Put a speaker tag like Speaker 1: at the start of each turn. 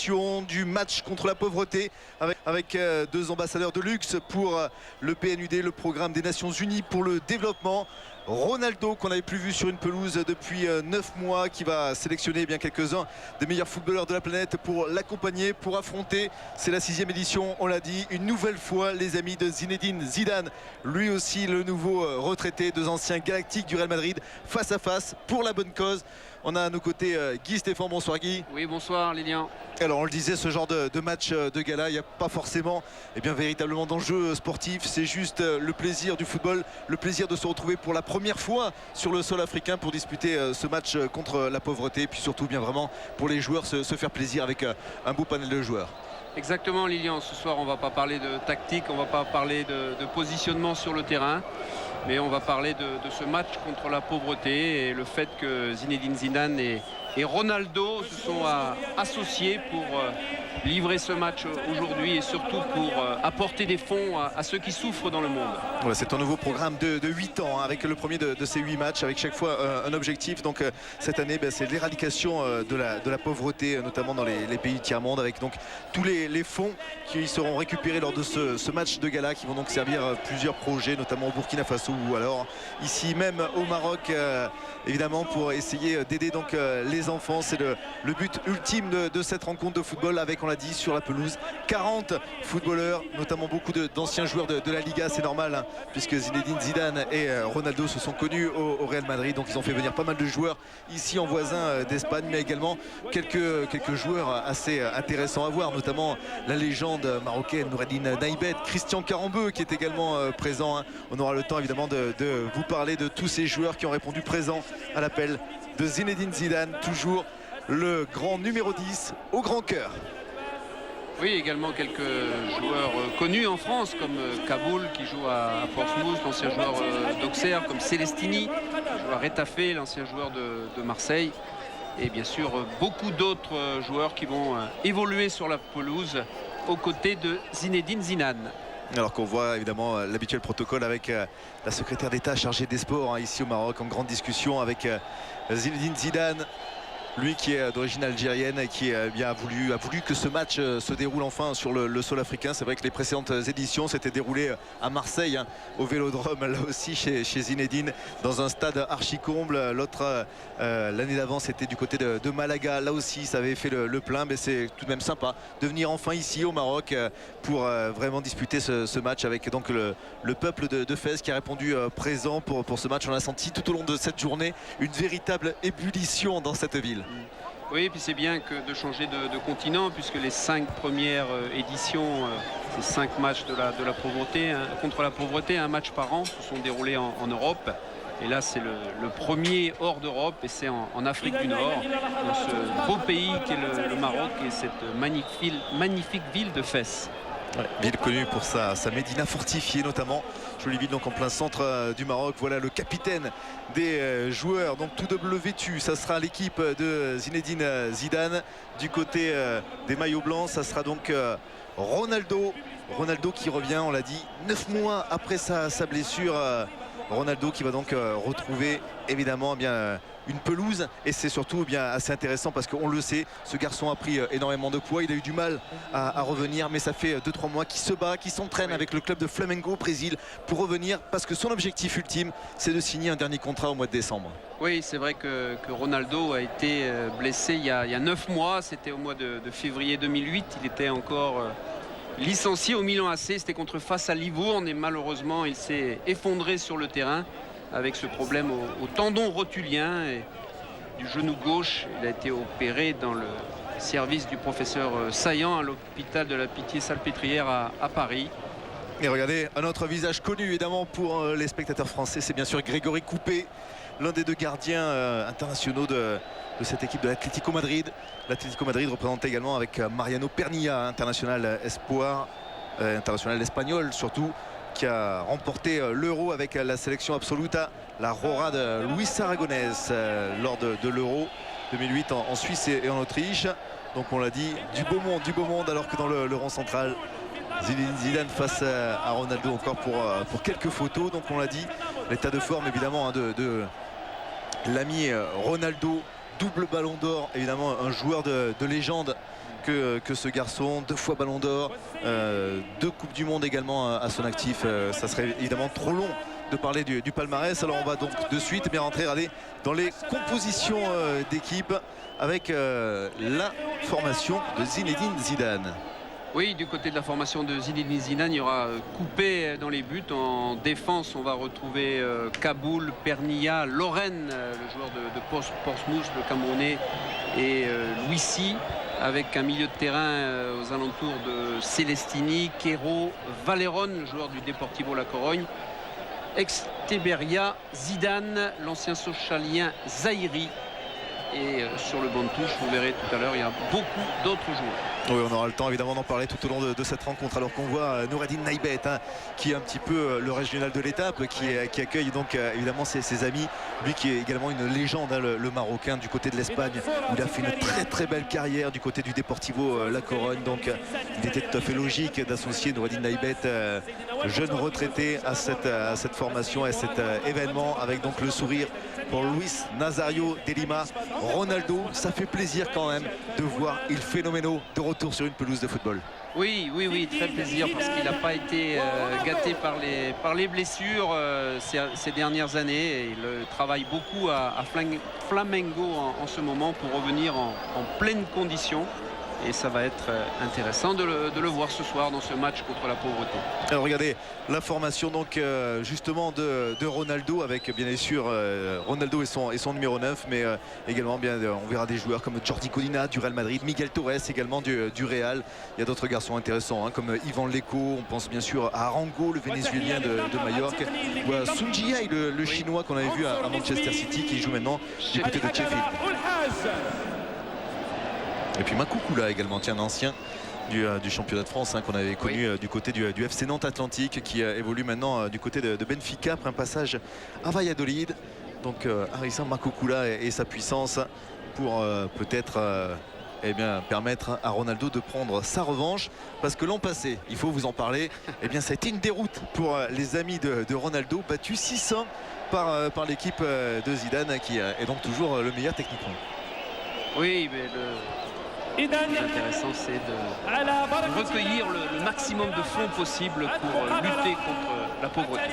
Speaker 1: Du match contre la pauvreté avec deux ambassadeurs de luxe pour le PNUD, le programme des Nations Unies pour le développement. Ronaldo, qu'on n'avait plus vu sur une pelouse depuis 9 mois, qui va sélectionner bien quelques-uns des meilleurs footballeurs de la planète pour l'accompagner, pour affronter, c'est la 6e édition, on l'a dit, une nouvelle fois les amis de Zinedine Zidane, lui aussi le nouveau retraité, deux anciens galactiques du Real Madrid, face à face pour la bonne cause. On a à nos côtés Guy Stéphane. Bonsoir Guy.
Speaker 2: Oui, bonsoir Lilian.
Speaker 1: Alors on le disait, ce genre de match de gala, il n'y a pas forcément véritablement d'enjeu sportif. C'est juste le plaisir du football, le plaisir de se retrouver pour la première fois sur le sol africain pour disputer ce match contre la pauvreté. Et puis surtout bien vraiment pour les joueurs se faire plaisir avec un beau panel de joueurs.
Speaker 2: Exactement Lilian, ce soir on va pas parler de tactique, on va pas parler de positionnement sur le terrain, mais on va parler de ce match contre la pauvreté et le fait que Zinedine Zidane et Ronaldo se sont associés pour livrer ce match aujourd'hui et surtout pour apporter des fonds à ceux qui souffrent dans le monde.
Speaker 1: Ouais, c'est un nouveau programme de 8 ans avec le premier de ces 8 matchs avec chaque fois un objectif. Donc cette année c'est l'éradication de la pauvreté, notamment dans les pays tiers-monde, avec donc tous les fonds qui seront récupérés lors de ce match de gala, qui vont donc servir plusieurs projets, notamment au Burkina Faso ou alors ici même au Maroc, évidemment pour essayer d'aider donc les enfants. C'est le but ultime de cette rencontre de football avec, on l'a dit, sur la pelouse 40 footballeurs, notamment beaucoup d'anciens joueurs de la Liga. C'est normal hein, puisque Zinedine Zidane et Ronaldo se sont connus au Real Madrid, donc ils ont fait venir pas mal de joueurs ici en voisin d'Espagne, mais également quelques joueurs assez intéressants à voir, notamment la légende marocaine Noureddine Naïbet, Christian Carambeu qui est également présent hein. On aura le temps évidemment de vous parler de tous ces joueurs qui ont répondu présent à l'appel de Zinedine Zidane, toujours le grand numéro 10 au grand cœur.
Speaker 2: Oui, également quelques joueurs connus en France comme Kaboul qui joue à Portsmouth, l'ancien joueur d'Auxerre, comme Celestini, joueur à Retafe, l'ancien joueur de Marseille, et bien sûr beaucoup d'autres joueurs qui vont évoluer sur la pelouse aux côtés de Zinedine Zidane.
Speaker 1: Alors qu'on voit évidemment l'habituel protocole avec la secrétaire d'État chargée des sports hein, ici au Maroc, en grande discussion avec Zinedine Zidane, lui qui est d'origine algérienne et qui a voulu que ce match se déroule enfin sur le sol africain. C'est vrai que les précédentes éditions s'étaient déroulées à Marseille hein, au Vélodrome, là aussi chez Zinedine, dans un stade archi comble. L'autre l'année d'avant c'était du côté de Malaga, là aussi ça avait fait le plein, mais c'est tout de même sympa de venir enfin ici au Maroc pour vraiment disputer ce match avec donc le peuple de Fès qui a répondu présent pour ce match. On a senti tout au long de cette journée une véritable ébullition dans cette ville.
Speaker 2: Oui, puis c'est bien de changer de continent, puisque les 5 premières éditions, ces 5 matchs de la pauvreté, hein, contre la pauvreté, un match par an, se sont déroulés en Europe. Et là, c'est le premier hors d'Europe, et c'est en Afrique du Nord, dans ce beau pays qu'est le Maroc et cette magnifique ville de Fès.
Speaker 1: Ouais, ville connue pour sa médina fortifiée notamment, jolie ville donc en plein centre du Maroc. Voilà le capitaine des joueurs, donc tout double vêtu, ça sera l'équipe de Zinedine Zidane. Du côté des maillots blancs, ça sera donc Ronaldo qui revient, on l'a dit, 9 mois après sa blessure. Ronaldo qui va donc retrouver évidemment une pelouse, et c'est surtout assez intéressant parce qu'on le sait, ce garçon a pris énormément de poids, il a eu du mal à revenir, mais ça fait 2-3 mois qu'il se bat, qu'il s'entraîne avec le club de Flamengo au Brésil pour revenir, parce que son objectif ultime c'est de signer un dernier contrat au mois de décembre.
Speaker 2: Oui, c'est vrai que Ronaldo a été blessé il y a 9 mois, c'était au mois de février 2008, il était encore licencié au Milan AC, c'était face à Livourne, et malheureusement il s'est effondré sur le terrain avec ce problème au tendon rotulien et du genou gauche. Il a été opéré dans le service du professeur Saillant à l'hôpital de la Pitié-Salpêtrière à Paris.
Speaker 1: Et regardez, un autre visage connu évidemment pour les spectateurs français, c'est bien sûr Grégory Coupé, l'un des deux gardiens internationaux de cette équipe de l'Atlético Madrid. L'Atlético Madrid représenté également avec Mariano Pernilla, international espoir, international espagnol surtout, qui a remporté l'Euro avec la sélection absoluta, la Rora de Luis Aragonés lors de l'Euro 2008 en Suisse et en Autriche. Donc on l'a dit, du beau monde, alors que dans le rang central, Zinedine Zidane face à Ronaldo encore pour quelques photos. Donc on l'a dit, l'état de forme évidemment hein, de l'ami Ronaldo, double ballon d'or, évidemment un joueur de légende que ce garçon, 2 fois Ballon d'Or, 2 Coupes du Monde également à son actif. Ça serait évidemment trop long de parler du palmarès. Alors on va donc de suite bien rentrer dans les compositions d'équipe avec la formation de Zinedine Zidane.
Speaker 2: Oui, du côté de la formation de Zinedine Zidane, il y aura Coupé dans les buts. En défense, on va retrouver Kaboul, Pernia, Loren, le joueur de Portsmouth, le Camerounais, et Louissi, avec un milieu de terrain aux alentours de Celestini, Quero, Valéron, le joueur du Deportivo La Corogne, Exteberia, Zidane, l'ancien socialien Zahiri. Et sur le banc de touche, vous verrez tout à l'heure, il y a beaucoup d'autres joueurs.
Speaker 1: Oui, on aura le temps évidemment d'en parler tout au long de cette rencontre, alors qu'on voit Noureddine Naïbet, hein, qui est un petit peu le régional de l'étape, qui accueille donc évidemment ses amis. Lui qui est également une légende, hein, le Marocain du côté de l'Espagne, où il a fait une très belle carrière du côté du Deportivo La Corogne. Donc il était tout à fait logique d'associer Noureddine Naïbet, jeune retraité, à cette formation, à cet événement, avec donc le sourire pour Luis Nazario de Lima. Ronaldo, ça fait plaisir quand même de voir Il Phénoméno de retour sur une pelouse de football.
Speaker 2: Oui, très plaisir, parce qu'il n'a pas été gâté par les blessures ces dernières années. Et il travaille beaucoup à Flamengo en ce moment pour revenir en pleine condition. Et ça va être intéressant de le voir ce soir dans ce match contre la pauvreté.
Speaker 1: Alors regardez la formation donc justement de Ronaldo, avec bien sûr Ronaldo et son numéro 9, mais également bien on verra des joueurs comme Jordi Codina du Real Madrid, Miguel Torres également du Real. Il y a d'autres garçons intéressants, hein, comme Ivan Leko, on pense bien sûr à Arango, le Vénézuélien de Majorque, ou à Sun Jiai, le Chinois qu'on avait vu à Manchester City, qui joue maintenant du côté de Sheffield. Et puis Makoukoula également, tiens, un ancien du championnat de France, hein, qu'on avait connu du côté du FC Nantes Atlantique, qui évolue maintenant du côté de Benfica après un passage à Valladolid. Donc Harrison Makoukoula et sa puissance pour peut-être permettre à Ronaldo de prendre sa revanche, parce que l'an passé, il faut vous en parler, ça a été une déroute pour les amis de Ronaldo, battu 6-1 par l'équipe de Zidane, qui est donc toujours le meilleur techniquement.
Speaker 2: Oui, mais l'intéressant, c'est de recueillir le maximum de fonds possible pour lutter contre la pauvreté.